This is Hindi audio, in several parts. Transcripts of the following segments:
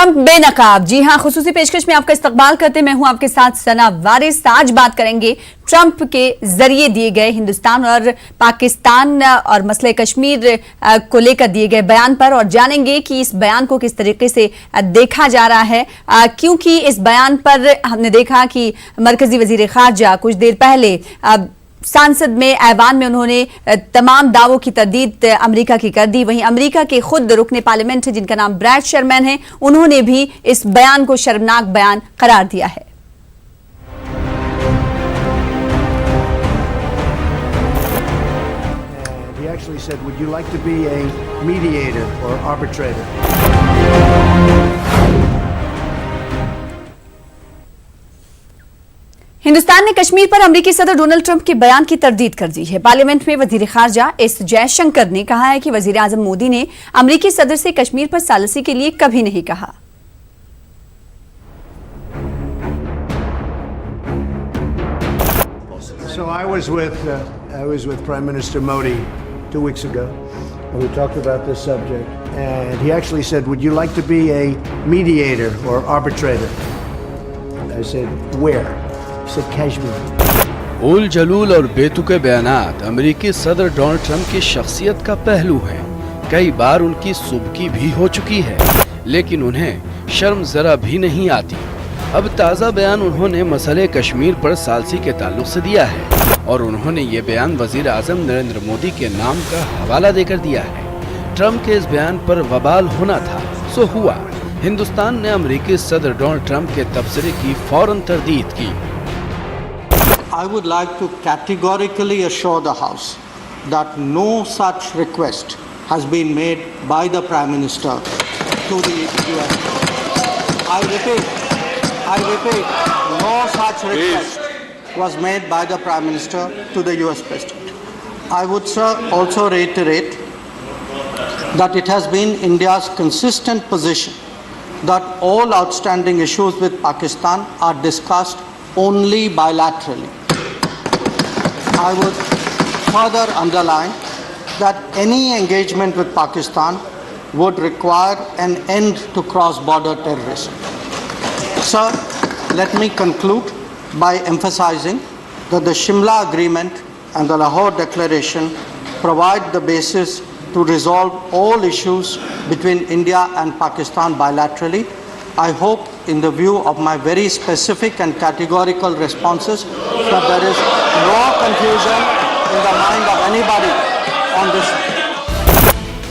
ट्रंप बेनकाब। जी हां, खुसूसी पेशकश में आपका इस्तकबाल करते मैं हूं आपके साथ सना वारिस। आज बात करेंगे ट्रंप के जरिए दिए गए हिंदुस्तान और पाकिस्तान और मसले कश्मीर को लेकर दिए गए बयान पर, और जानेंगे कि इस बयान को किस तरीके से देखा जा रहा है, क्योंकि इस बयान पर हमने देखा कि मरकजी वजीर खारजा कुछ देर पहले सांसद में ऐवान में उन्होंने तमाम दावों की तरदीद अमेरिका की कर दी। वहीं अमेरिका के खुद रुकने पार्लियामेंट है जिनका नाम ब्रैड शर्मैन है, उन्होंने भी इस बयान को शर्मनाक बयान करार दिया है। He actually said, "Would you like to be a mediator or arbitrator?" Hindustan ने कश्मीर पर अमेरिकी सदर डोनाल्ड ट्रंप के बयान की तरदीद कर दी है। पार्लियामेंट में वजीर खारजा एस जयशंकर ने कहा है कि वजीर आजम मोदी ने अमेरिकी सदर से कश्मीर पर सालिसी के लिए कभी नहीं कहा। So I was with Prime Minister Modi 2 weeks ago, and we talked about this subject. And he actually said, "Would you like to be a mediator or arbitrator?" I said, "Where?" He said, "Kashmir." उल जलूल और बेतुके बयानात अमेरिकी सदर डोनाल्ड ट्रंप की शख्सियत का पहलू है। कई बार उनकी सुबकी भी हो चुकी है, लेकिन उन्हें शर्म जरा भी नहीं आती। अब ताज़ा बयान उन्होंने मसले कश्मीर पर सालसी के ताल्लुक से दिया है, और उन्होंने ये बयान वजीर आजम नरेंद्र मोदी के नाम का हवाला देकर दिया है। ट्रंप के इस बयान पर वबाल होना था, सो हुआ। हिंदुस्तान ने अमेरिकी सदर डोनाल्ड ट्रंप के तबसरे की फौरन तरदीद की। I would like to categorically assure the House that no such request has been made by the Prime Minister to the US. I repeat, no such request was made by the Prime Minister to the US President. I would also reiterate that it has been India's consistent position that all outstanding issues with Pakistan are discussed only bilaterally. I would further underline that any engagement with Pakistan would require an end to cross-border terrorism. Sir, let me conclude by emphasizing that the Shimla Agreement and the Lahore Declaration provide the basis to resolve all issues between India and Pakistan bilaterally. I hope, in the view of my very specific and categorical responses, that there is no confusion in the mind of anybody on this.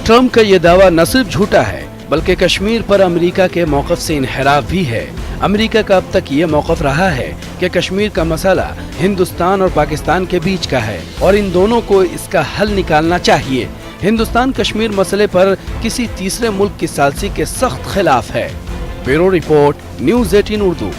Trump का ये दावा न सिर्फ झूठा है, बल्कि कश्मीर पर अमेरिका के मौक़िफ़ से इन्हिराफ भी है। अमेरिका का अब तक ये मौक़िफ़ रहा है कि कश्मीर का मसला हिंदुस्तान और पाकिस्तान के बीच का है, और इन दोनों को इसका हल निकालना चाहिए। हिंदुस्तान कश्मीर मसले पर किसी तीसरे मुल्क की सालसी के सख्त खिलाफ है। Bureau report, news 18 Urdu.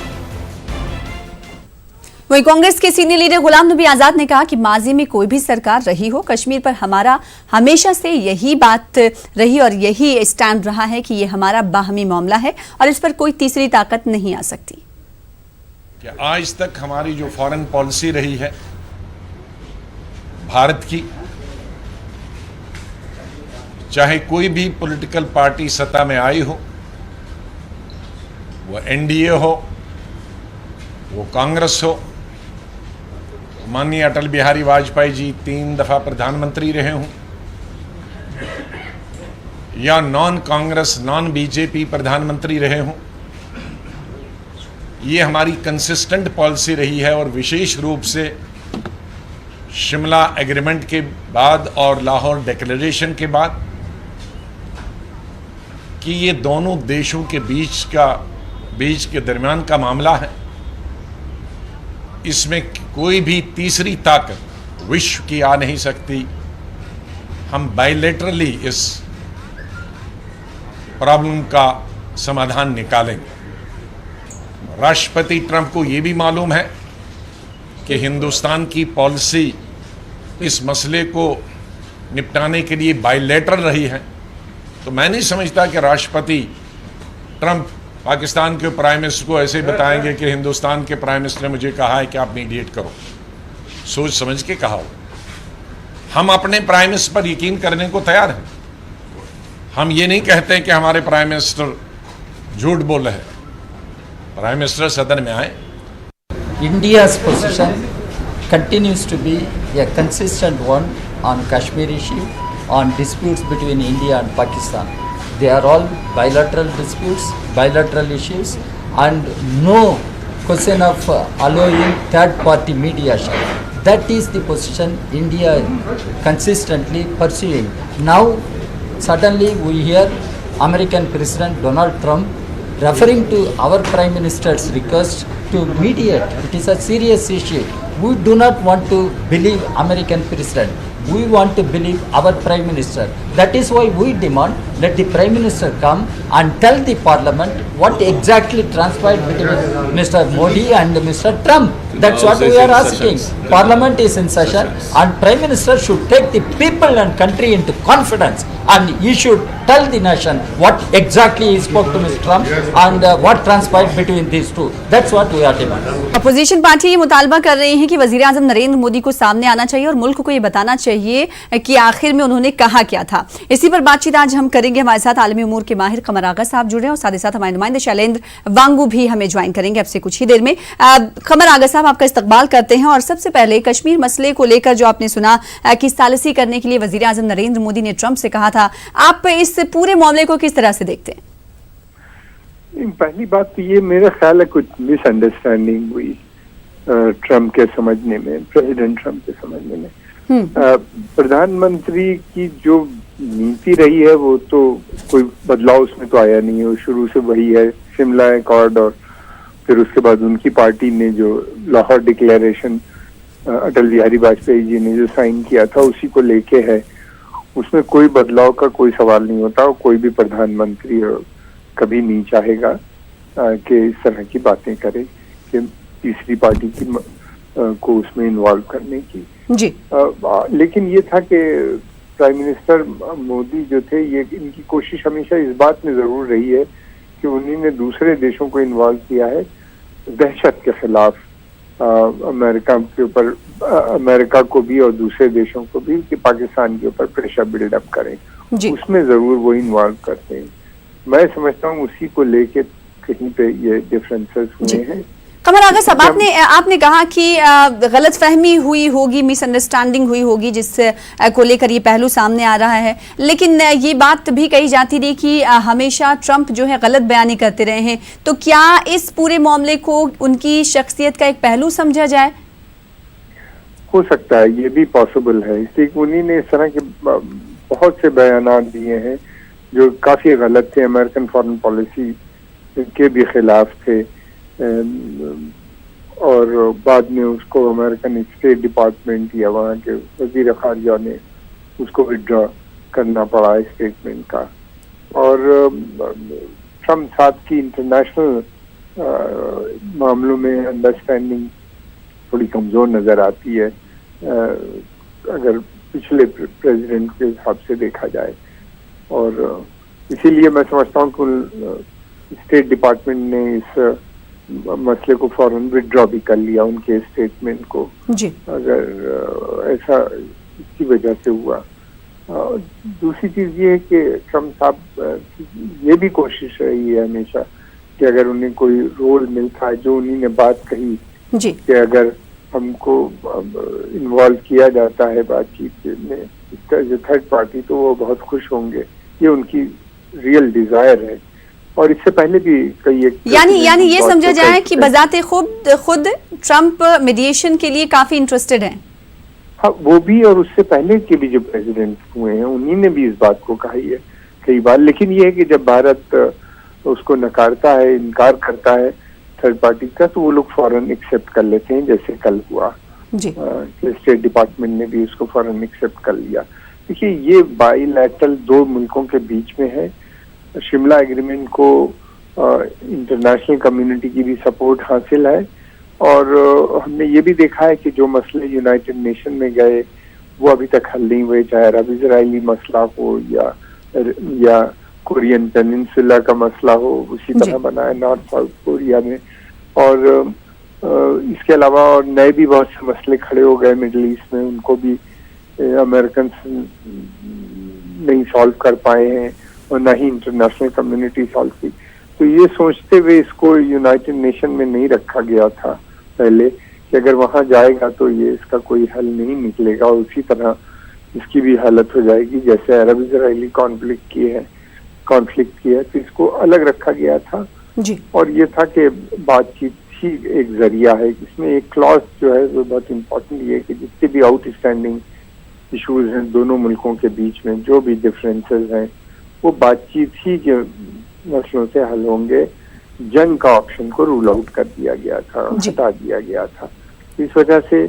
वहीं कांग्रेस के सीनियर लीडर गुलाम नबी आजाद ने कहा कि माजी में कोई भी सरकार रही हो, कश्मीर पर हमारा हमेशा से यही बात रही और यही स्टैंड रहा है कि ये हमारा बाहमी मामला है और इस पर कोई तीसरी ताकत नहीं आ सकती। कि आज तक हमारी जो फॉरेन पॉलिसी रही है भारत की, चाहे कोई भी पॉलिटिकल पार्टी सत्ता में आई हो, वो एनडीए हो, वो कांग्रेस हो, माननीय अटल बिहारी वाजपेयी जी 3 दफा प्रधानमंत्री रहे हों, या नॉन कांग्रेस नॉन बीजेपी प्रधानमंत्री रहे हों, ये हमारी कंसिस्टेंट पॉलिसी रही है। और विशेष रूप से शिमला एग्रीमेंट के बाद और लाहौर डिक्लेरेशन के बाद कि ये दोनों देशों के बीच के दरमियान का मामला है, इसमें कोई भी तीसरी ताकत विश्व की आ नहीं सकती। हम बायलैटरली इस प्रॉब्लम का समाधान निकालेंगे। राष्ट्रपति ट्रंप को ये भी मालूम है कि हिंदुस्तान की पॉलिसी इस मसले को निपटाने के लिए बायलैटरल रही है, तो मैं नहीं समझता कि राष्ट्रपति ट्रंप पाकिस्तान के प्राइम मिनिस्टर को ऐसे बताएंगे कि हिंदुस्तान के प्राइम मिनिस्टर ने मुझे कहा है कि आप मीडिएट करो। सोच समझ के कहा हो। हम अपने प्राइम मिनिस्टर पर यकीन करने को तैयार हैं। हम ये नहीं कहते कि हमारे प्राइम मिनिस्टर झूठ बोल रहे हैं। प्राइम मिनिस्टर सदन में आए। India's position continues to be a consistent one on Kashmir issue, on disputes between India and Pakistan. They are all bilateral disputes, bilateral issues, and no question of allowing third-party mediation. That is the position India consistently pursuing. Now, suddenly we hear American President Donald Trump referring to our Prime Minister's request to mediate. It is a serious issue. We do not want to believe American President. We want to believe our Prime Minister. That is why we demand that the Prime Minister come and tell the Parliament what exactly transpired between Mr. Modi and Mr. Trump. That's what we are asking. Parliament is in session and Prime Minister should take the people and country into confidence and he should tell the nation what exactly he spoke to Mr. Trump and what transpired between these two. That's what we are demanding. Opposition party ये मुतालबा कर रही है कि वजीर आजम नरेंद्र मोदी को सामने आना चाहिए और मुल्क को ये बताना चाहिए कि आखिर में उन्होंने कहा क्या था। इसी पर बातचीत आज हम करेंगे। हमारे साथ आलमी उमूर के माहिर कमर आगा साहब जुड़े हैं और साथ ही साथ हमारे नुमाइंदे शैलेंद्र वांगू भी हमें ज्वाइन करेंगे अब से कुछ ही देर में। कमर आगा साहब, आपका इस्तकबाल करते हैं और सबसे पहले कश्मीर मसले को लेकर जो आपने सुना कि सालिसी करने के लिए वजीर आजम नरेंद्र मोदी ने ट्रंप से कहा था, आप इस पूरे मामले को किस तरह से देखते हैं? पहली बात तो ये मेरा ख्याल है कुछ मिसअंडरस्टैंडिंग हुई ट्रम्प के समझने में, प्रेसिडेंट ट्रम्प के समझने में। प्रधानमंत्री की जो नीति रही है वो तो कोई बदलाव उसमें तो आया नहीं है, वो शुरू से वही है, शिमला एकॉर्ड और फिर उसके बाद उनकी पार्टी ने जो लाहौर डिक्लेरेशन अटल बिहारी वाजपेयी जी ने जो साइन किया था उसी को लेके है। उसमें कोई बदलाव का कोई सवाल नहीं होता और कोई भी प्रधानमंत्री कभी नहीं चाहेगा कि इस तरह की बातें करे कि तीसरी पार्टी की को उसमें इन्वॉल्व करने की जी। लेकिन ये था कि प्राइम मिनिस्टर मोदी जो थे, ये इनकी कोशिश हमेशा इस बात में जरूर रही है कि उन्होंने दूसरे देशों को इन्वॉल्व किया है दहशत के खिलाफ, अमेरिका के ऊपर, अमेरिका को भी और दूसरे देशों को भी, कि पाकिस्तान के ऊपर प्रेशर बिल्डअप करें, उसमें जरूर वो इन्वॉल्व करते हैं। मैं समझता हूँ उसी को लेके कहीं पे ये डिफरेंसेस हुए हैं। कमर आगा साहब, आपने कहा कि गलतफहमी हुई होगी, मिसअंडरस्टैंडिंग हुई होगी जिस को लेकर ये पहलू सामने आ रहा है, लेकिन ये बात भी कही जाती रही कि हमेशा ट्रंप जो है गलत बयानी करते रहे हैं, तो क्या इस पूरे मामले को उनकी शख्सियत का एक पहलू समझा जाए? हो सकता है, ये भी पॉसिबल है। इसलिए उन्हीं ने इस तरह के बहुत से बयान दिए हैं जो काफी गलत थे, अमेरिकन फॉरेन पॉलिसी के भी खिलाफ थे, और बाद में उसको अमेरिकन स्टेट डिपार्टमेंट या वहाँ के वजीर खारजा ने उसको विड्रॉ करना पड़ा स्टेटमेंट का। और ट्रम्प साथ की इंटरनेशनल मामलों में अंडरस्टैंडिंग थोड़ी कमजोर नजर आती है अगर पिछले प्रेसिडेंट के हिसाब से देखा जाए, और इसीलिए मैं समझता हूँ कि स्टेट डिपार्टमेंट ने इस मसले को फौरन विड्रॉ भी कर लिया, उनके स्टेटमेंट को जी। अगर ऐसा इसकी वजह से हुआ। दूसरी चीज ये है कि ट्रम्प साहब ये भी कोशिश रही है हमेशा कि अगर उन्हें कोई रोल मिलता है, जो उन्हीं ने बात कही जी कि अगर हमको इन्वॉल्व किया जाता है बातचीत में जो थर्ड पार्टी, तो वो बहुत खुश होंगे। ये उनकी रियल डिजायर है। और इससे पहले भी कई यानी ये समझा जाए कि बजाते खुद ट्रंप मीडिएशन के लिए काफी इंटरेस्टेड हैं। हाँ, वो भी, और उससे पहले के भी जो प्रेसिडेंट हुए हैं उन्हीं ने भी इस बात को कहा है कई बार। लेकिन ये है कि जब भारत उसको नकारता है, इनकार करता है थर्ड पार्टी का, तो वो लोग फौरन एक्सेप्ट कर लेते हैं, जैसे कल हुआ जी। स्टेट डिपार्टमेंट ने भी उसको फौरन एक्सेप्ट कर लिया। देखिए, ये बाईलैटरल दो मुल्कों के बीच में है। शिमला एग्रीमेंट को इंटरनेशनल कम्युनिटी की भी सपोर्ट हासिल है, और हमने ये भी देखा है कि जो मसले यूनाइटेड नेशन में गए वो अभी तक हल नहीं हुए, चाहे अरब इजरायली मसला हो या कोरियन पेनिनसुला का मसला हो, उसी तरह बना है नॉर्थ साउथ कोरिया में। और इसके अलावा और नए भी बहुत से मसले खड़े हो गए मिडिल ईस्ट में, उनको भी अमेरिकन नहीं सॉल्व कर पाए हैं और ना ही इंटरनेशनल कम्युनिटी सॉल्व की। तो तो ये सोचते हुए इसको यूनाइटेड नेशन में नहीं रखा गया था पहले कि अगर वहां जाएगा तो ये इसका कोई हल नहीं निकलेगा और उसी तरह इसकी भी हालत हो जाएगी जैसे अरब इजरायली कॉन्फ्लिक्ट की है तो इसको अलग रखा गया था जी। और ये था कि बातचीत ही एक जरिया है। इसमें एक क्लॉज जो है वो बहुत इम्पोर्टेंट ये है कि जितने भी आउटस्टैंडिंग इश्यूज हैं दोनों मुल्कों के बीच में, जो भी डिफरेंसेस हैं, वो बातचीत ही के मसलों से हल होंगे। जंग का ऑप्शन को रूल आउट कर दिया गया था, हटा दिया गया था। इस वजह से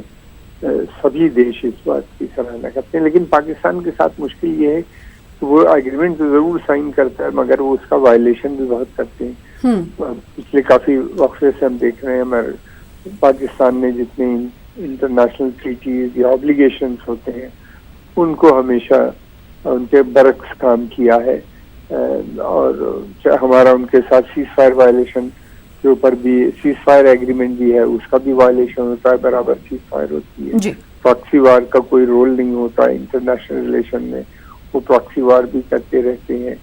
सभी देश इस बात की सराहना करते हैं। लेकिन पाकिस्तान के साथ मुश्किल ये है कि वो एग्रीमेंट तो जरूर साइन करता है मगर वो उसका वायलेशन भी बहुत करते हैं। पिछले काफी वक्फे से हम देख रहे हैं पाकिस्तान ने जितने इंटरनेशनल ट्रीटीज या ऑब्लिगेशंस होते हैं उनको हमेशा उनके बरक्स काम किया है। और हमारा उनके साथ सीज फायर वायलेशन के ऊपर भी सीज फायर एग्रीमेंट भी है, उसका भी वायलेशन होता है, बराबर सीज फायर होती है। प्रॉक्सी वार का कोई रोल नहीं होता इंटरनेशनल रिलेशन में, वो प्रॉक्सी वार भी करते रहते हैं।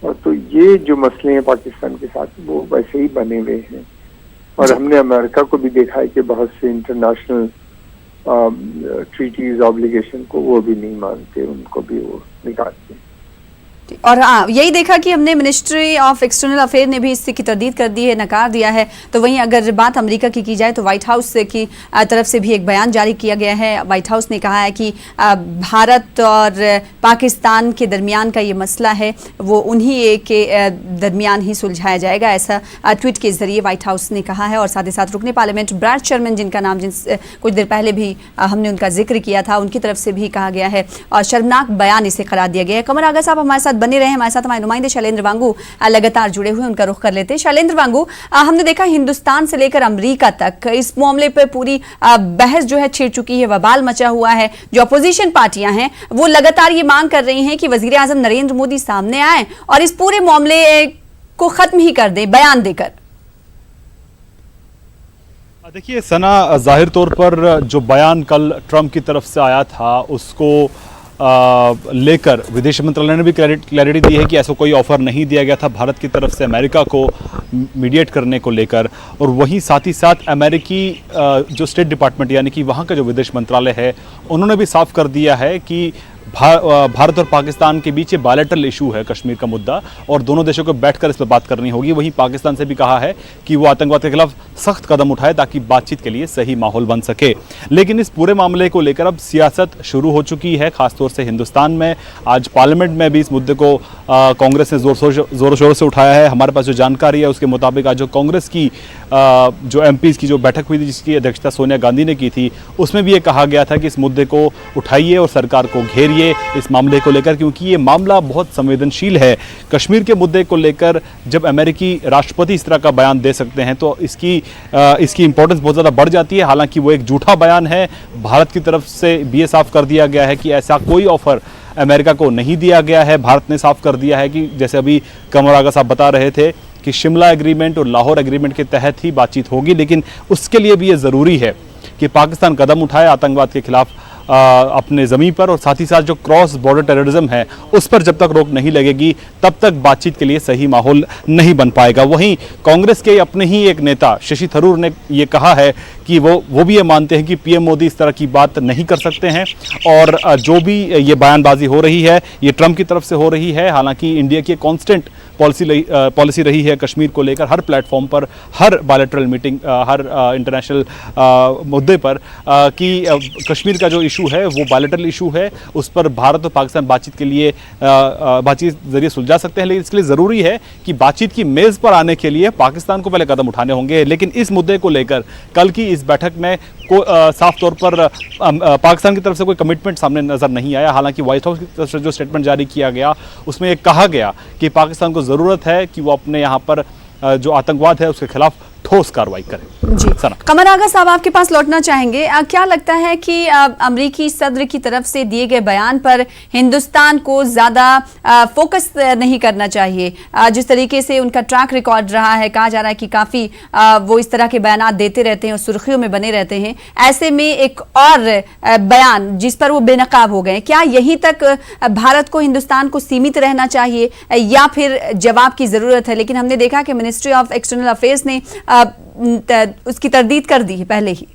और तो ये जो मसले हैं पाकिस्तान के साथ वो वैसे ही बने हुए हैं। और हमने अमेरिका को भी देखा है कि बहुत से इंटरनेशनल ट्रीटीज ऑब्लिगेशन को वो भी नहीं मानते, उनको भी वो निकालते हैं। और हाँ, यही देखा कि हमने मिनिस्ट्री ऑफ एक्सटर्नल अफेयर ने भी इसकी तरदीद कर दी है, नकार दिया है। तो वहीं अगर बात अमेरिका की जाए तो व्हाइट हाउस की तरफ से भी एक बयान जारी किया गया है। व्हाइट हाउस ने कहा है कि भारत और पाकिस्तान के दरमियान का ये मसला है वो उन्हीं के दरमियान ही सुलझाया जाएगा, ऐसा ट्वीट के जरिए व्हाइट हाउस ने कहा है। और साथ ही साथ रुकने पार्लियामेंट ब्रैड शर्मन, जिनका नाम कुछ देर पहले भी हमने उनका जिक्र किया था, उनकी तरफ से भी कहा गया है और शर्मनाक बयान इसे करार दिया गया है। कमर आगा साहब हमारे साथ बने रहे, हमारे साथ हमारे नुमाइंदे शैलेंद्र वांगू लगातार जुड़े हुए, उनका रुख कर लेते हैं। शैलेंद्र वांगू, हमने देखा हिंदुस्तान से लेकर अमेरिका तक इस मामले पर पूरी बहस जो है छिड़ चुकी है, बवाल मचा हुआ है। जो अपोजिशन पार्टियां हैं वो लगातार ये मांग कर रही हैं कि वजीर आजम नरेंद्र मोदी सामने आए और इस पूरे मामले को खत्म ही कर दें बयान देकर। देखिए सना, जाहिर तौर पर जो बयान कल ट्रंप की तरफ से आया था उसको लेकर विदेश मंत्रालय ने भी क्लैरिटी दी है कि ऐसा कोई ऑफर नहीं दिया गया था भारत की तरफ से अमेरिका को मीडिएट करने को लेकर। और वहीं साथ ही साथ अमेरिकी जो स्टेट डिपार्टमेंट यानी कि वहाँ का जो विदेश मंत्रालय है उन्होंने भी साफ कर दिया है कि भारत और पाकिस्तान के बीच ये बायलैटरल इशू है कश्मीर का मुद्दा और दोनों देशों को बैठकर इस पर बात करनी होगी। वहीं पाकिस्तान से भी कहा है कि वो आतंकवाद के खिलाफ सख्त कदम उठाए ताकि बातचीत के लिए सही माहौल बन सके। लेकिन इस पूरे मामले को लेकर अब सियासत शुरू हो चुकी है, खासतौर से हिंदुस्तान में। आज पार्लियामेंट में भी इस मुद्दे को कांग्रेस ने जोर शोर से उठाया है। हमारे पास जो जानकारी है उसके मुताबिक आज जो कांग्रेस की जो एमपीज़ की जो बैठक हुई थी जिसकी अध्यक्षता सोनिया गांधी ने की थी उसमें भी ये कहा गया था कि इस मुद्दे को उठाइए और सरकार को घेरिए इस मामले को लेकर, क्योंकि ये मामला बहुत संवेदनशील है। कश्मीर के मुद्दे को लेकर जब अमेरिकी राष्ट्रपति इस तरह का बयान दे सकते हैं तो इसकी इंपॉर्टेंस बहुत ज़्यादा बढ़ जाती है। हालांकि वो एक झूठा बयान है, भारत की तरफ से भी ये साफ कर दिया गया है कि ऐसा कोई ऑफर अमेरिका को नहीं दिया गया है। भारत ने साफ कर दिया है कि जैसे अभी कमर आगा साहब बता रहे थे कि शिमला एग्रीमेंट और लाहौर एग्रीमेंट के तहत ही बातचीत होगी, लेकिन उसके लिए भी ये ज़रूरी है कि पाकिस्तान कदम उठाए आतंकवाद के खिलाफ अपने ज़मीन पर, और साथ ही साथ जो क्रॉस बॉर्डर टेररिज्म है उस पर जब तक रोक नहीं लगेगी तब तक बातचीत के लिए सही माहौल नहीं बन पाएगा। वहीं कांग्रेस के अपने ही एक नेता शशि थरूर ने ये कहा है कि वो भी ये मानते हैं कि पीएम मोदी इस तरह की बात नहीं कर सकते हैं और जो भी ये बयानबाजी हो रही है ये ट्रंप की तरफ से हो रही है। हालांकि इंडिया की कांस्टेंट पॉलिसी रही है कश्मीर को लेकर, हर प्लेटफॉर्म पर, हर बायलैटरल मीटिंग, हर इंटरनेशनल मुद्दे पर कि कश्मीर का जो इशू है वो बायलैटरल इशू है, उस पर भारत और पाकिस्तान बातचीत के लिए बातचीत जरिए सुलझा सकते हैं। लेकिन इसके लिए ज़रूरी है कि बातचीत की मेज़ पर आने के लिए पाकिस्तान को पहले कदम उठाने होंगे। लेकिन इस मुद्दे को लेकर कल की इस बैठक में साफ तौर पर पाकिस्तान की तरफ से कोई कमिटमेंट सामने नज़र नहीं आया। हालांकि व्हाइट हाउस की तरफ से जो स्टेटमेंट जारी किया गया उसमें कहा गया कि पाकिस्तान को ज़रूरत है कि वो अपने यहाँ पर जो आतंकवाद है उसके खिलाफ ठोस कार्रवाई करे। जी कमर आगा साहब, आपके पास लौटना चाहेंगे। क्या लगता है कि अमेरिकी सदर की तरफ से दिए गए बयान पर हिंदुस्तान को ज्यादा फोकस नहीं करना चाहिए? जिस तरीके से उनका ट्रैक रिकॉर्ड रहा है, कहा जा रहा है कि काफी वो इस तरह के बयान देते रहते हैं और सुर्खियों में बने रहते हैं, ऐसे में एक और बयान जिस पर वो बेनकाब हो गए, क्या यहीं तक भारत को, हिंदुस्तान को सीमित रहना चाहिए या फिर जवाब की जरूरत है? लेकिन हमने देखा कि मिनिस्ट्री ऑफ एक्सटर्नल अफेयर्स ने उसकी तरदीद कर दी है पहले ही।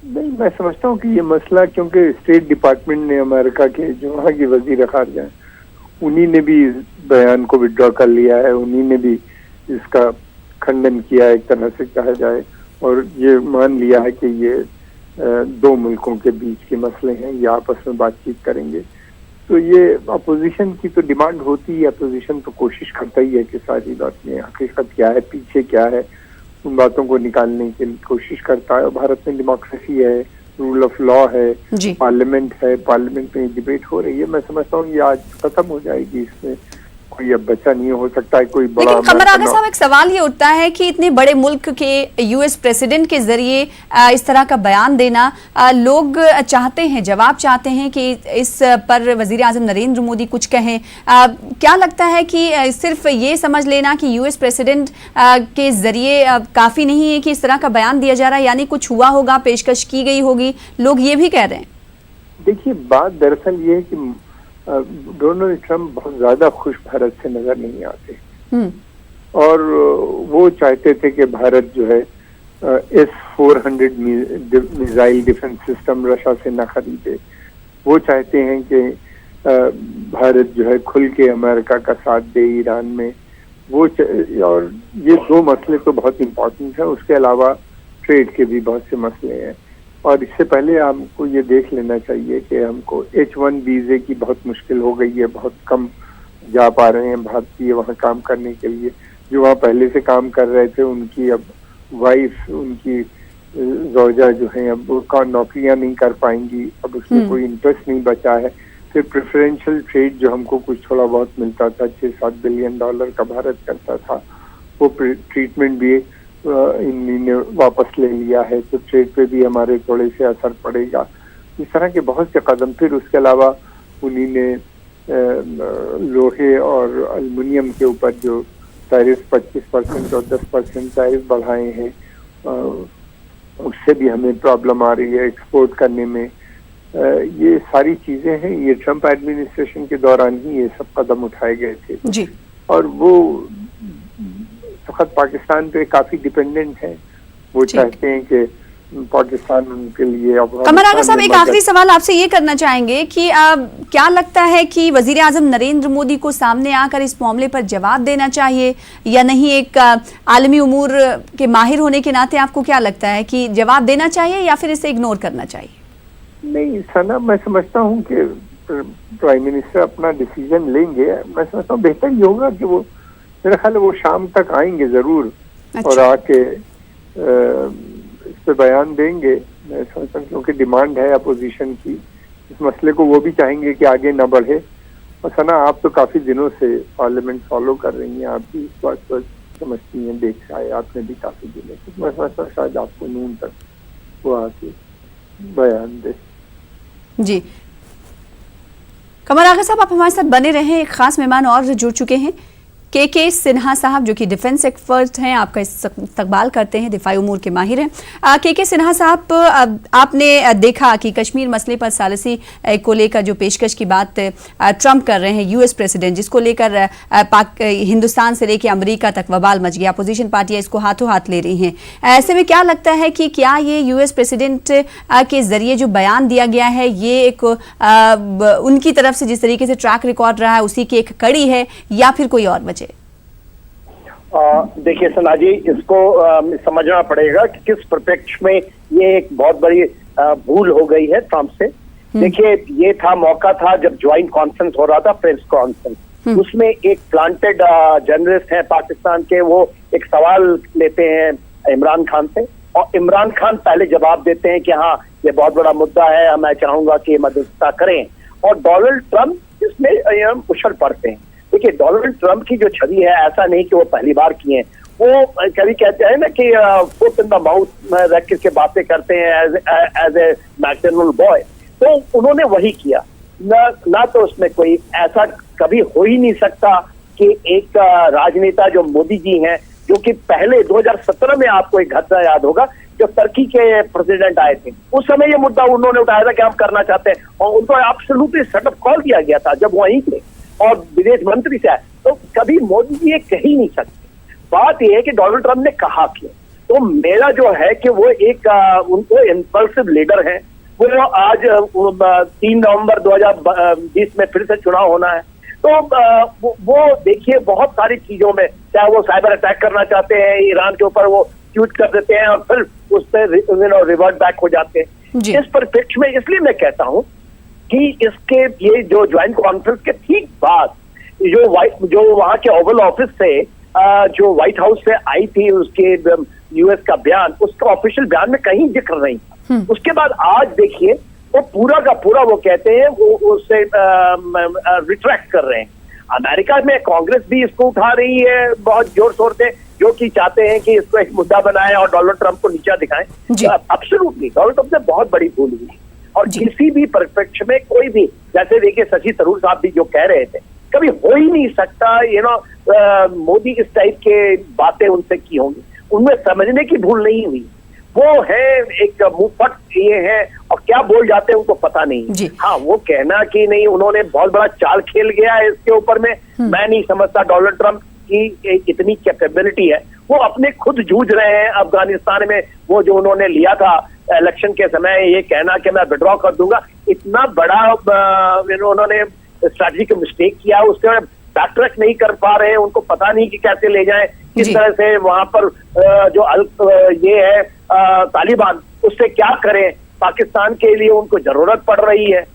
नहीं, मैं समझता हूँ कि ये मसला, क्योंकि स्टेट डिपार्टमेंट ने अमेरिका के जो वहाँ की वजीर खारजा हैं, उन्हीं ने भी इस बयान को विड्रॉ कर लिया है, उन्हीं ने भी इसका खंडन किया है, एक तरह से कहा जाए, और ये मान लिया है कि ये दो मुल्कों के बीच के मसले हैं, ये आपस में बातचीत करेंगे। तो ये अपोजिशन की तो डिमांड होती है, अपोजिशन तो कोशिश करता ही है कि सारी बातें, हकीकत क्या है, पीछे क्या है, उन बातों को निकालने की कोशिश करता है। और भारत में डेमोक्रेसी है, रूल ऑफ लॉ है, पार्लियामेंट है, पार्लियामेंट में डिबेट हो रही है। मैं समझता हूँ ये आज खत्म हो जाएगी, इसमें कोई अब बचा नहीं हो सकता है कोई बड़ा। लेकिन कमर आगा साहब, एक सवाल ये उठता है कि इतने बड़े मुल्क के यूएस प्रेसिडेंट के जरिए इस तरह का बयान देना, लोग चाहते हैं, जवाब चाहते हैं कि इस पर वजीर आजम नरेंद्र मोदी कुछ कहें। क्या लगता है कि सिर्फ ये समझ लेना कि यूएस प्रेसिडेंट के जरिए काफी नहीं है कि इस तरह का बयान दिया जा रहा है, यानी कुछ हुआ होगा, पेशकश की गई होगी, लोग ये भी कह रहे हैं? देखिए, बात दरअसल ये है कि डोनाल्ड ट्रंप बहुत ज्यादा खुश भारत से नजर नहीं आते, और वो चाहते थे कि भारत जो है S-400 missile defence system Russia से न खरीदे। वो चाहते हैं कि भारत जो है खुल के अमेरिका का साथ दे ईरान में। और ये दो मसले तो बहुत इम्पोर्टेंट है, उसके अलावा ट्रेड के भी बहुत से मसले हैं। और इससे पहले हमको ये देख लेना चाहिए कि हमको H-1 वीजे की बहुत मुश्किल हो गई है, बहुत कम जा पा रहे हैं भारतीय वहाँ काम करने के लिए। जो वहाँ पहले से काम कर रहे थे, उनकी अब वाइफ, उनकी ज़ौजा जो है, अब वो नौकरियाँ नहीं कर पाएंगी, अब उसमें कोई इंटरेस्ट नहीं बचा है। फिर प्रेफरेंशियल ट्रेड जो हमको कुछ थोड़ा बहुत मिलता था, $6-7 बिलियन का भारत करता था, वो ट्रीटमेंट भी इन्होंने वापस ले लिया है, तो ट्रेड पे भी हमारे थोड़े से असर पड़ेगा। इस तरह के बहुत से कदम। फिर उसके अलावा उन्हीं ने लोहे और एल्युमिनियम के ऊपर जो टैरिफ 25% और 10% टैरिफ बढ़ाए हैं, उससे भी हमें प्रॉब्लम आ रही है एक्सपोर्ट करने में। ये सारी चीजें हैं, ये ट्रम्प एडमिनिस्ट्रेशन के दौरान ही ये सब कदम उठाए गए थे जी। और वो पाकिस्तान पे काफी डिपेंडेंट है। वो चाहते हैं कि पाकिस्तान उनके लिए। कमर आगा साहब, एक आखिरी सवाल आपसे ये करना चाहेंगे कि क्या लगता है कि वजीर आजम नरेंद्र मोदी को सामने आकर इस मामले पर जवाब देना चाहिए या नहीं? एक आलमी उमूर के माहिर होने के नाते आपको क्या लगता है कि जवाब देना चाहिए या फिर इसे इग्नोर करना चाहिए? नहीं सना, मैं समझता हूँ कि प्राइम मिनिस्टर अपना डिसीजन लेंगे। मैं समझता हूँ बेहतर ये होगा कि वो, मेरा ख्याल है वो शाम तक आएंगे जरूर। अच्छा। और आके इस पे बयान देंगे। मैं समझता हूँ क्योंकि डिमांड है अपोजिशन की, इस मसले को वो भी चाहेंगे कि आगे न बढ़े। और सना, आप तो काफी दिनों से पार्लियामेंट फॉलो कर रही हैं, आप भी इस बात को समझती हैं, देख आए आपने भी काफी दिनों से। मैं समझता हूँ शायद आपको नून तक वो आके बयान दे। जी, कमर आगा साहब, आप हमारे साथ बने रहे। एक खास मेहमान और जुड़ चुके हैं, के सिन्हा साहब, जो कि डिफेंस एक्सपर्ट हैं, आपका इस्तकबाल करते हैं, दिफाई उमूर के माहिर हैं। के सिन्हा साहब, आपने देखा कि कश्मीर मसले पर सालिसी को लेकर जो पेशकश की बात ट्रंप कर रहे हैं, यूएस प्रेसिडेंट, जिसको लेकर हिंदुस्तान से लेकर अमेरिका तक वबाल मच गया, अपोजिशन पार्टियां इसको हाथों हाथ ले रही हैं। ऐसे में क्या लगता है कि क्या ये यूएस प्रेसिडेंट के जरिए जो बयान दिया गया है, ये एक उनकी तरफ से जिस तरीके से ट्रैक रिकॉर्ड रहा है उसी की एक कड़ी है या फिर कोई और वजह? देखिए सना जी, इसको समझना पड़ेगा कि किस परिप्रेक्ष्य में ये एक बहुत बड़ी भूल हो गई है ट्रंप से। देखिए, ये था मौका था जब ज्वाइंट कॉन्फ्रेंस हो रहा था, प्रेस कॉन्फ्रेंस, उसमें एक प्लांटेड जर्नलिस्ट है पाकिस्तान के, वो एक सवाल लेते हैं इमरान खान से, और इमरान खान पहले जवाब देते हैं कि हाँ ये बहुत बड़ा मुद्दा है, मैं चाहूंगा कि ये मध्यस्थता करें, और डोनाल्ड ट्रंप इसमें उछल पड़ते हैं। देखिए, डोनाल्ड ट्रंप की जो छवि है, ऐसा नहीं कि वो पहली बार किए हैं, वो कभी कहते हैं ना कि फुट इन द माउथ रख के बातें करते हैं एज ए मैक्सिमल बॉय, तो उन्होंने वही किया। ना तो उसमें कोई ऐसा कभी हो ही नहीं सकता कि एक राजनेता जो मोदी जी हैं, जो कि पहले 2017 में आपको एक घटना याद होगा जब टर्की के प्रेसिडेंट आए थे, उस समय ये मुद्दा उन्होंने उठाया था कि हम करना चाहते हैं, और उनको एब्सोल्युटली सेटअप कॉल दिया गया था जब वहीं थे और विदेश मंत्री से आए। तो कभी मोदी जी ये कह ही नहीं सकते। बात यह है कि डोनाल्ड ट्रंप ने कहा क्यों। तो मेरा जो है कि वो एक उनको इम्पल्सिव लीडर है। वो आज 3 नवंबर 2020 में फिर से चुनाव होना है, तो वो देखिए बहुत सारी चीजों में, चाहे वो साइबर अटैक करना चाहते हैं ईरान के ऊपर, वो ट्वीट कर देते हैं और फिर उस पर रिवर्ट बैक हो जाते हैं। इस परिप्रेक्ष्य में इसलिए मैं कहता हूं कि इसके ये जो ज्वाइंट कॉन्फ्रेंस के ठीक बाद जो वहां के ओवल ऑफिस से जो व्हाइट हाउस से आई थी उसके यूएस का बयान, उसका ऑफिशियल बयान में कहीं जिक्र नहीं था। उसके बाद आज देखिए वो पूरा का पूरा वो कहते हैं वो उससे रिट्रैक्ट कर रहे हैं। अमेरिका में कांग्रेस भी इसको उठा रही है बहुत जोर शोर से, जो कि चाहते हैं कि इसको एक मुद्दा बनाएं और डोनाल्ड ट्रंप को नीचा दिखाएं। एब्सोल्युटली डोनाल्ड ट्रंप से बहुत बड़ी भूल हुई है। और किसी भी परिप्रेक्ष्य में कोई भी, जैसे देखिए शशि थरूर साहब भी जो कह रहे थे, कभी हो ही नहीं सकता मोदी इस टाइप के बातें उनसे की होंगी। उनमें समझने की भूल नहीं हुई, वो है एक मुंहफट ये है और क्या बोल जाते हैं उनको पता नहीं। हाँ, वो कहना कि नहीं उन्होंने बहुत बड़ा चाल खेल गया है इसके ऊपर में, मैं नहीं समझता डोनाल्ड ट्रंप की इतनी कैपेबिलिटी है। वो अपने खुद जूझ रहे हैं अफगानिस्तान में, वो जो उन्होंने लिया था इलेक्शन के समय, ये कहना कि मैं विड्रॉ कर दूंगा, इतना बड़ा उन्होंने स्ट्रैटेजिक मिस्टेक किया, उसके बैक ट्रैक नहीं कर पा रहे हैं, उनको पता नहीं कि कैसे ले जाएं, किस तरह से वहां पर जो ये है तालिबान, उससे क्या करें, पाकिस्तान के लिए उनको जरूरत पड़ रही है।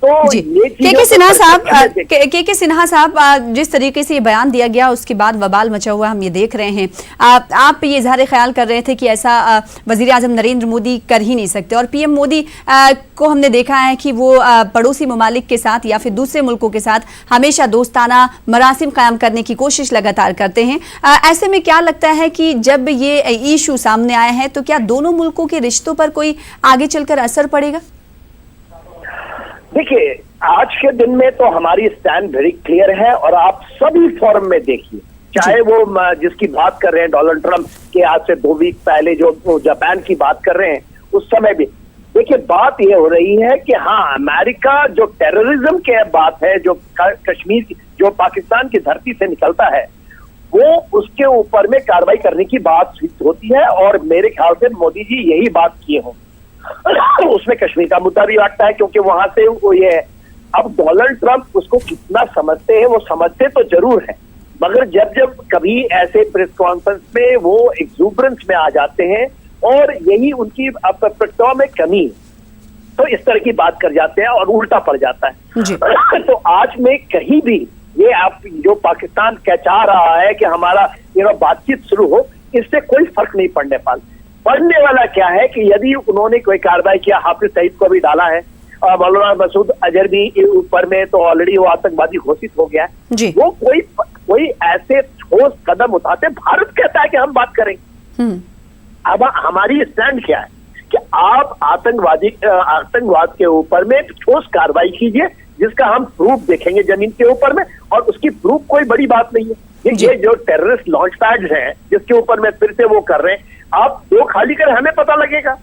तो के सिन्हा साहब जिस तरीके से ये बयान दिया गया उसके बाद बवाल मचा हुआ हम ये देख रहे हैं। आप ये इजहार ख्याल कर रहे थे कि ऐसा वजीर आजम नरेंद्र मोदी कर ही नहीं सकते, और पीएम मोदी को हमने देखा है कि वो पड़ोसी ममालिक के साथ या फिर दूसरे मुल्कों के साथ हमेशा दोस्ताना मरासिम कायम करने की कोशिश लगातार करते हैं। ऐसे में क्या लगता है कि जब ये इशू सामने आए हैं तो क्या दोनों मुल्कों के रिश्तों पर कोई आगे चलकर असर पड़ेगा? देखिए, आज के दिन में तो हमारी स्टैंड वेरी क्लियर है, और आप सभी फोरम में देखिए, चाहे वो जिसकी बात कर रहे हैं डोनाल्ड ट्रंप के आज से 2 वीक पहले जो जापान की बात कर रहे हैं, उस समय भी देखिए बात ये हो रही है कि हाँ, अमेरिका जो टेररिज्म के बात है, जो कश्मीर जो पाकिस्तान की धरती से निकलता है, वो उसके ऊपर में कार्रवाई करने की बात होती है, और मेरे ख्याल से मोदी जी यही बात किए हों। उसमें कश्मीर का मुद्दा भी आता है क्योंकि वहां से वो ये है। अब डोनाल्ड ट्रंप उसको कितना समझते हैं, वो समझते तो जरूर है, मगर जब कभी ऐसे प्रेस कॉन्फ्रेंस में वो एक्सूबरेंस में आ जाते हैं और यही उनकी प्रतिष्ठा में कमी, तो इस तरह की बात कर जाते हैं और उल्टा पड़ जाता है। तो आज में कहीं भी ये आप जो पाकिस्तान चाह रहा है कि हमारा बातचीत शुरू हो, इससे कोई फर्क नहीं पड़ने वाला क्या है कि यदि उन्होंने कोई कार्रवाई किया, हाफिज सईद को भी डाला है, मौलाना मसूद अजहर भी ऊपर में, तो ऑलरेडी वो आतंकवादी घोषित हो गया है, वो कोई ऐसे ठोस कदम उठाते, भारत कहता है कि हम बात करेंगे। अब हमारी स्टैंड क्या है कि आप आतंकवाद के ऊपर में ठोस कार्रवाई कीजिए, जिसका हम प्रूफ देखेंगे जमीन के ऊपर में, और उसकी प्रूफ कोई बड़ी बात नहीं है। ये जो टेररिस्ट लॉन्च पैड हैं जिसके ऊपर में फिर से वो कर रहे हैं, आप 2 खाली करें, हमें पता लगेगा।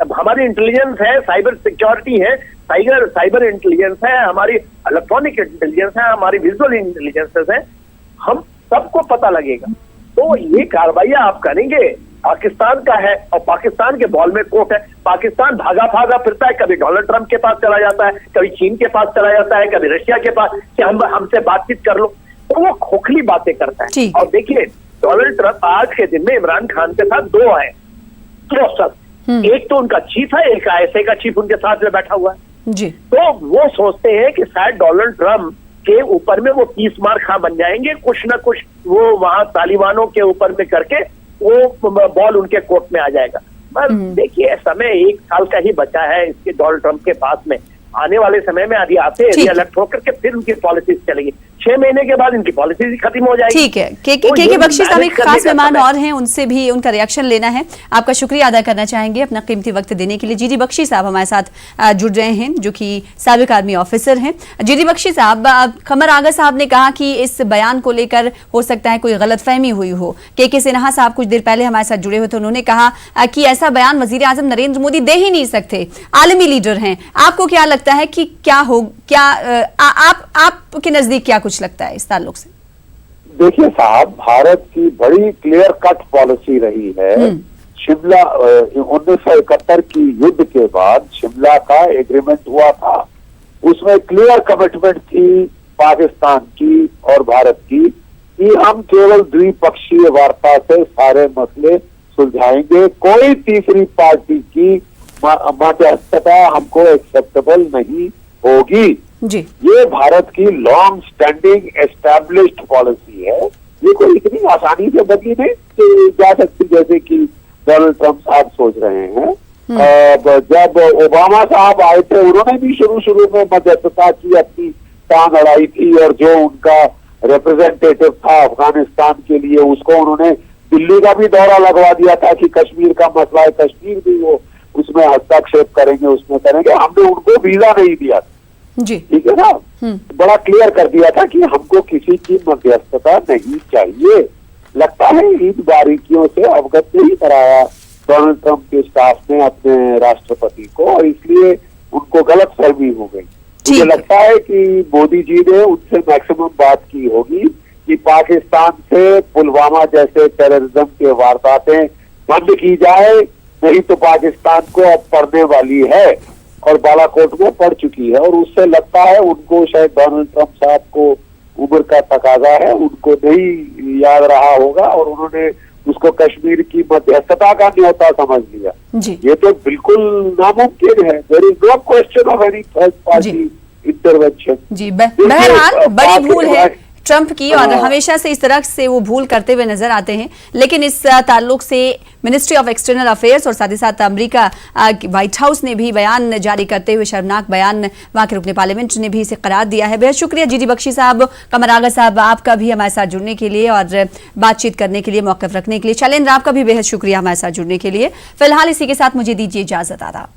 अब हमारी इंटेलिजेंस है, साइबर सिक्योरिटी है, साइबर इंटेलिजेंस है, हमारी इलेक्ट्रॉनिक इंटेलिजेंस है, हमारी विजुअल इंटेलिजेंस है, हम सबको पता लगेगा। तो ये कार्रवाई आप करेंगे, पाकिस्तान का है और पाकिस्तान के बॉल में कोर्ट है। पाकिस्तान भागा फिरता है, कभी डोनाल्ड ट्रंप के पास चला जाता है, कभी चीन के पास चला जाता है, कभी रशिया के पास कि हमसे बातचीत कर लो, तो वो खोखली बातें करता है। और देखिए, डोनाल्ड ट्रंप आज के दिन में इमरान खान के साथ 2 है, एक तो उनका चीफ है, एक आईएसआई का चीफ उनके साथ में बैठा हुआ है जी। तो वो सोचते हैं कि शायद डोनाल्ड ट्रंप के ऊपर में वो 30 मार खा बन जाएंगे, कुछ ना कुछ वो वहां तालिबानों के ऊपर में करके वो बॉल उनके कोर्ट में आ जाएगा। पर देखिए, समय 1 साल का ही बचा है इसके डोनाल्ड ट्रंप के पास में, आने वाले समय में यदि आते ठीक। रिएलेक्ट होकर के फिर उनकी पॉलिसीज चलेगी, 6 महीने के बाद इनकी पॉलिसीज खत्म हो जाएगी। ठीक है। तो ये के बख्शी साहब मैनेज एक करने खास का मेहमान समय। और हैं, उनसे भी उनका रिएक्शन लेना है। आपका शुक्रिया अदा करना चाहेंगे अपना कीमती वक्त देने के लिए। जीडी बख्शी साहब हमारे साथ जुड़ रहे हैं, जो कि साबिक आर्मी ऑफिसर हैं। जीडी बख्शी साहब, कमर आगा साहब ने कहा कि इस बयान को लेकर हो सकता है कोई गलतफहमी हुई हो। के सिन्हा साहब कुछ देर पहले हमारे साथ जुड़े हुए थे, उन्होंने कहा कि ऐसा बयान वजीर आजम नरेंद्र मोदी दे ही नहीं सकते, आलमी लीडर हैं। आपको क्या लगता है कि आपके नजदीक क्या कुछ लगता है इस ताल्लुक से? देखिए साहब, भारत की बड़ी क्लियर कट पॉलिसी रही है। शिमला 1971 की युद्ध के बाद शिमला का एग्रीमेंट हुआ था, उसमें क्लियर कमिटमेंट थी पाकिस्तान की और भारत की कि हम केवल द्विपक्षीय वार्ता से सारे मसले सुलझाएंगे, कोई तीसरी पार्टी की मध्यस्थता हमको एक्सेप्टेबल नहीं होगी। जी, ये भारत की लॉन्ग स्टैंडिंग एस्टैब्लिश्ड पॉलिसी है। ये कोई इतनी आसानी से बदली नहीं जा सकती जैसे कि डोनाल्ड ट्रंप साहब सोच रहे हैं। जब ओबामा साहब आए थे, उन्होंने भी शुरू में मध्यस्थता की, अपनी टांग अड़ाई थी, और जो उनका रिप्रेजेंटेटिव था अफगानिस्तान के लिए, उसको उन्होंने दिल्ली का भी दौरा लगवा दिया था कि कश्मीर का मसला है, कश्मीर भी वो उसमें हस्तक्षेप करेंगे, उसमें करेंगे। हमने उनको वीजा नहीं दिया, जी, ठीक है ना। बड़ा क्लियर कर दिया था कि हमको किसी की मध्यस्थता नहीं चाहिए। लगता है इन बारीकियों से अवगत नहीं कराया डोनाल्ड ट्रंप के स्टाफ ने अपने राष्ट्रपति को, और इसलिए उनको गलत फहमी हो गई। मुझे लगता है कि मोदी जी ने उनसे मैक्सिमम बात की होगी कि पाकिस्तान से पुलवामा जैसे टेररिज्म के वारदातें बंद की जाए, नहीं तो पाकिस्तान को अब पड़ने वाली है और बालाकोट में पड़ चुकी है। और उससे लगता है उनको शायद डोनाल्ड ट्रंप साहब को उम्र का तकाजा है, उनको नहीं याद रहा होगा और उन्होंने उसको कश्मीर की मध्यस्थता का न्योता समझ लिया। ये तो बिल्कुल नामुमकिन है। There is no question of any third party intervention. जी, बहरहाल बड़ी भूल है ट्रंप की, और हमेशा से इस तरह से वो भूल करते हुए नजर आते हैं। लेकिन इस ताल्लुक से मिनिस्ट्री ऑफ एक्सटर्नल अफेयर्स और साथ ही साथ अमेरिका व्हाइट हाउस ने भी बयान जारी करते हुए शर्मनाक बयान, वहां के रुकने पार्लियामेंट ने भी इसे करार दिया है। बेहद शुक्रिया जीडी बख्शी साहब, कमर आगा साहब, आपका भी हमारे साथ जुड़ने के लिए और बातचीत करने के लिए, मौक़िफ़ रखने के लिए। शैलेंद्र, आपका भी बेहद शुक्रिया हमारे साथ जुड़ने के लिए। फिलहाल इसी के साथ मुझे दीजिए इजाजत। आदाब।